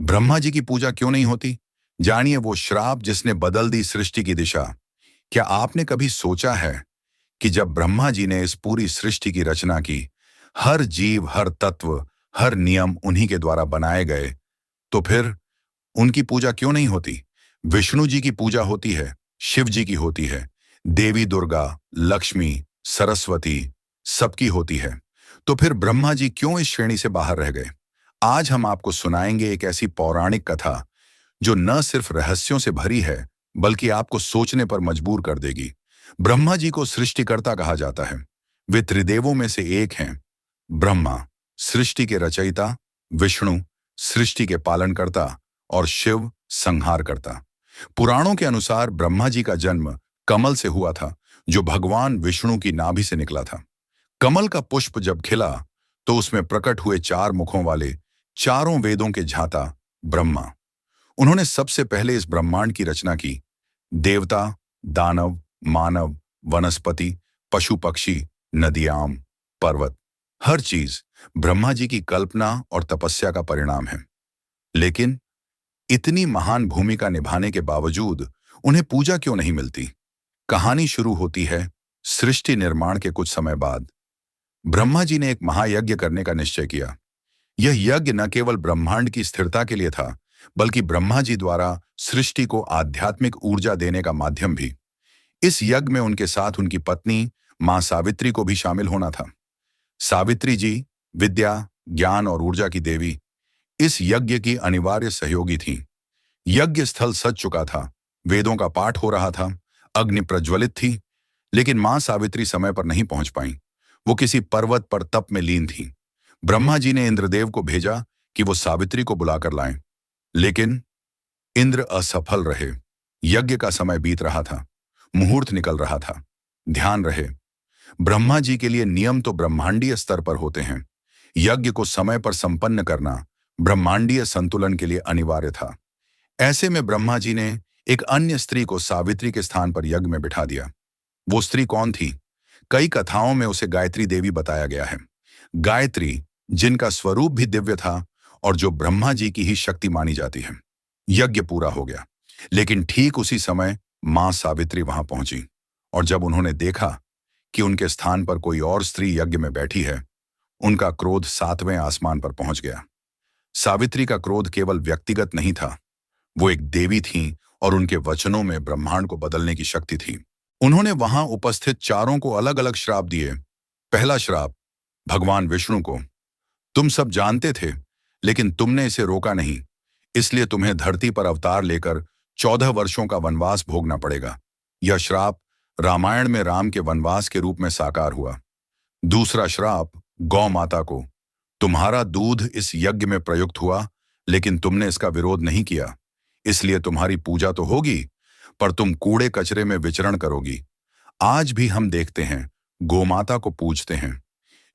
ब्रह्मा जी की पूजा क्यों नहीं होती? जानिए वो श्राप जिसने बदल दी सृष्टि की दिशा। क्या आपने कभी सोचा है कि जब ब्रह्मा जी ने इस पूरी सृष्टि की रचना की, हर जीव, हर तत्व, हर नियम उन्हीं के द्वारा बनाए गए, तो फिर उनकी पूजा क्यों नहीं होती? विष्णु जी की पूजा होती है, शिव जी की होती है, देवी दुर्गा, लक्ष्मी, सरस्वती, सबकी होती है। तो फिर ब्रह्मा जी क्यों इस श्रेणी से बाहर रह गए? आज हम आपको सुनाएंगे एक ऐसी पौराणिक कथा जो न सिर्फ रहस्यों से भरी है, बल्कि आपको सोचने पर मजबूर कर देगी। ब्रह्मा जी को सृष्टिकर्ता कहा जाता है। वे त्रिदेवों में से एक हैं। ब्रह्मा, सृष्टि के रचयिता; विष्णु, सृष्टि के पालनकर्ता; और शिव, संहारकर्ता। पुराणों के अनुसार ब्रह्मा जी का जन्म कमल से हुआ था, जो भगवान विष्णु की नाभि से निकला था। कमल का पुष्प जब खिला, तो उसमें प्रकट हुए चार मुखों वाले, चारों वेदों के झाता ब्रह्मा। उन्होंने सबसे पहले इस ब्रह्मांड की रचना की। देवता, दानव, मानव, वनस्पति, पशु पक्षी, नदियां, पर्वत, हर चीज ब्रह्मा जी की कल्पना और तपस्या का परिणाम है। लेकिन इतनी महान भूमिका निभाने के बावजूद उन्हें पूजा क्यों नहीं मिलती? कहानी शुरू होती है सृष्टि निर्माण के कुछ समय बाद। ब्रह्मा जी ने एक महायज्ञ करने का निश्चय किया। यह यज्ञ न केवल ब्रह्मांड की स्थिरता के लिए था, बल्कि ब्रह्मा जी द्वारा सृष्टि को आध्यात्मिक ऊर्जा देने का माध्यम भी। इस यज्ञ में उनके साथ उनकी पत्नी मां सावित्री को भी शामिल होना था। सावित्री जी, विद्या, ज्ञान और ऊर्जा की देवी, इस यज्ञ की अनिवार्य सहयोगी थीं। यज्ञ स्थल सज चुका था, वेदों का पाठ हो रहा था, अग्नि प्रज्वलित थी, लेकिन मां सावित्री समय पर नहीं पहुंच पाईं। वो किसी पर्वत पर तप में लीन थी। ब्रह्मा जी ने इंद्रदेव को भेजा कि वो सावित्री को बुलाकर लाएं, लेकिन इंद्र असफल रहे। यज्ञ का समय बीत रहा था, मुहूर्त निकल रहा था। ध्यान रहे, ब्रह्मा जी के लिए नियम तो ब्रह्मांडीय स्तर पर होते हैं। यज्ञ को समय पर संपन्न करना ब्रह्मांडीय संतुलन के लिए अनिवार्य था। ऐसे में ब्रह्मा जी ने एक अन्य स्त्री को सावित्री के स्थान पर यज्ञ में बिठा दिया। वो स्त्री कौन थी? कई कथाओं में उसे गायत्री देवी बताया गया है। गायत्री, जिनका स्वरूप भी दिव्य था और जो ब्रह्मा जी की ही शक्ति मानी जाती है। यज्ञ पूरा हो गया, लेकिन ठीक उसी समय मां सावित्री वहां पहुंची, और जब उन्होंने देखा कि उनके स्थान पर कोई और स्त्री यज्ञ में बैठी है, उनका क्रोध 7वें आसमान पर पहुंच गया। सावित्री का क्रोध केवल व्यक्तिगत नहीं था, वो एक देवी थीं और उनके वचनों में ब्रह्मांड को बदलने की शक्ति थी। उन्होंने वहां उपस्थित चारों को अलग अलग श्राप दिए। पहला श्राप भगवान विष्णु को: तुम सब जानते थे, लेकिन तुमने इसे रोका नहीं, इसलिए तुम्हें धरती पर अवतार लेकर 14 वर्षों का वनवास भोगना पड़ेगा। यह श्राप रामायण में राम के वनवास के रूप में साकार हुआ। दूसरा श्राप गौ माता को: तुम्हारा दूध इस यज्ञ में प्रयुक्त हुआ, लेकिन तुमने इसका विरोध नहीं किया, इसलिए तुम्हारी पूजा तो होगी, पर तुम कूड़े कचरे में विचरण करोगी। आज भी हम देखते हैं, गोमाता को पूजते हैं,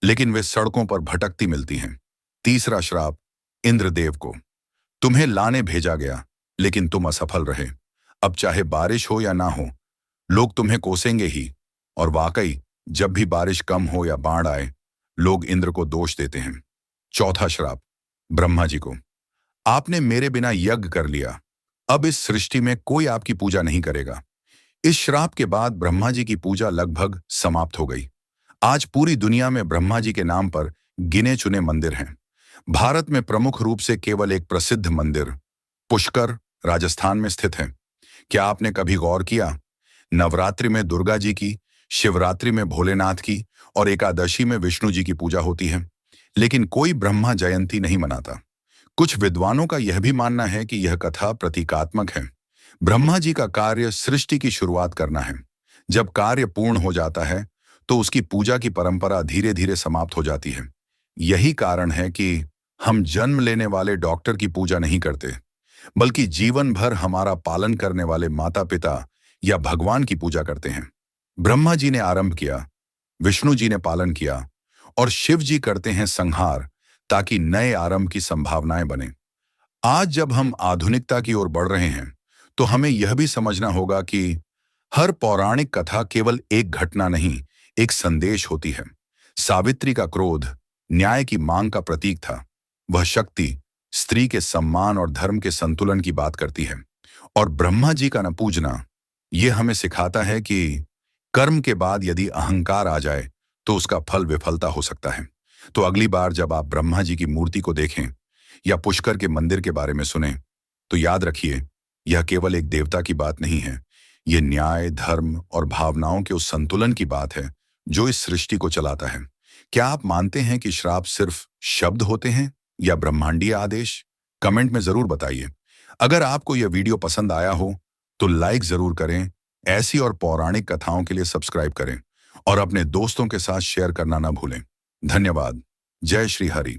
लेकिन वे सड़कों पर भटकती मिलती हैं। तीसरा श्राप इंद्रदेव को: तुम्हें लाने भेजा गया, लेकिन तुम असफल रहे। अब चाहे बारिश हो या ना हो, लोग तुम्हें कोसेंगे ही। और वाकई, जब भी बारिश कम हो या बाढ़ आए, लोग इंद्र को दोष देते हैं। चौथा श्राप ब्रह्मा जी को: आपने मेरे बिना यज्ञ कर लिया, अब इस सृष्टि में कोई आपकी पूजा नहीं करेगा। इस श्राप के बाद ब्रह्मा जी की पूजा लगभग समाप्त हो गई। आज पूरी दुनिया में ब्रह्मा जी के नाम पर गिने चुने मंदिर हैं। भारत में प्रमुख रूप से केवल एक प्रसिद्ध मंदिर पुष्कर, राजस्थान में स्थित है। क्या आपने कभी गौर किया, नवरात्रि में दुर्गा जी की, शिवरात्रि में भोलेनाथ की और एकादशी में विष्णु जी की पूजा होती है, लेकिन कोई ब्रह्मा जयंती नहीं मनाता। कुछ विद्वानों का यह भी मानना है कि यह कथा प्रतीकात्मक है। ब्रह्मा जी का कार्य सृष्टि की शुरुआत करना है। जब कार्य पूर्ण हो जाता है, तो उसकी पूजा की परंपरा धीरे धीरे समाप्त हो जाती है। यही कारण है कि हम जन्म लेने वाले डॉक्टर की पूजा नहीं करते, बल्कि जीवन भर हमारा पालन करने वाले माता पिता या भगवान की पूजा करते हैं। ब्रह्मा जी ने आरंभ किया, विष्णु जी ने पालन किया, और शिव जी करते हैं संहार, ताकि नए आरंभ की संभावनाएं बने। आज जब हम आधुनिकता की ओर बढ़ रहे हैं, तो हमें यह भी समझना होगा कि हर पौराणिक कथा केवल एक घटना नहीं, एक संदेश होती है। सावित्री का क्रोध न्याय की मांग का प्रतीक था। वह शक्ति स्त्री के सम्मान और धर्म के संतुलन की बात करती है। और ब्रह्मा जी का न पूजना ये हमें सिखाता है कि कर्म के बाद यदि अहंकार आ जाए तो उसका फल विफलता हो सकता है। तो अगली बार जब आप ब्रह्मा जी की मूर्ति को देखें या पुष्कर के मंदिर के बारे में सुने तो याद रखिए, यह केवल एक देवता की बात नहीं है। ये न्याय, धर्म और भावनाओं के उस संतुलन की बात है जो इस सृष्टि को चलाता है। क्या आप मानते हैं कि श्राप सिर्फ शब्द होते हैं या ब्रह्मांडीय आदेश? कमेंट में जरूर बताइए। अगर आपको यह वीडियो पसंद आया हो तो लाइक जरूर करें, ऐसी और पौराणिक कथाओं के लिए सब्सक्राइब करें और अपने दोस्तों के साथ शेयर करना ना भूलें। धन्यवाद। जय श्री हरि।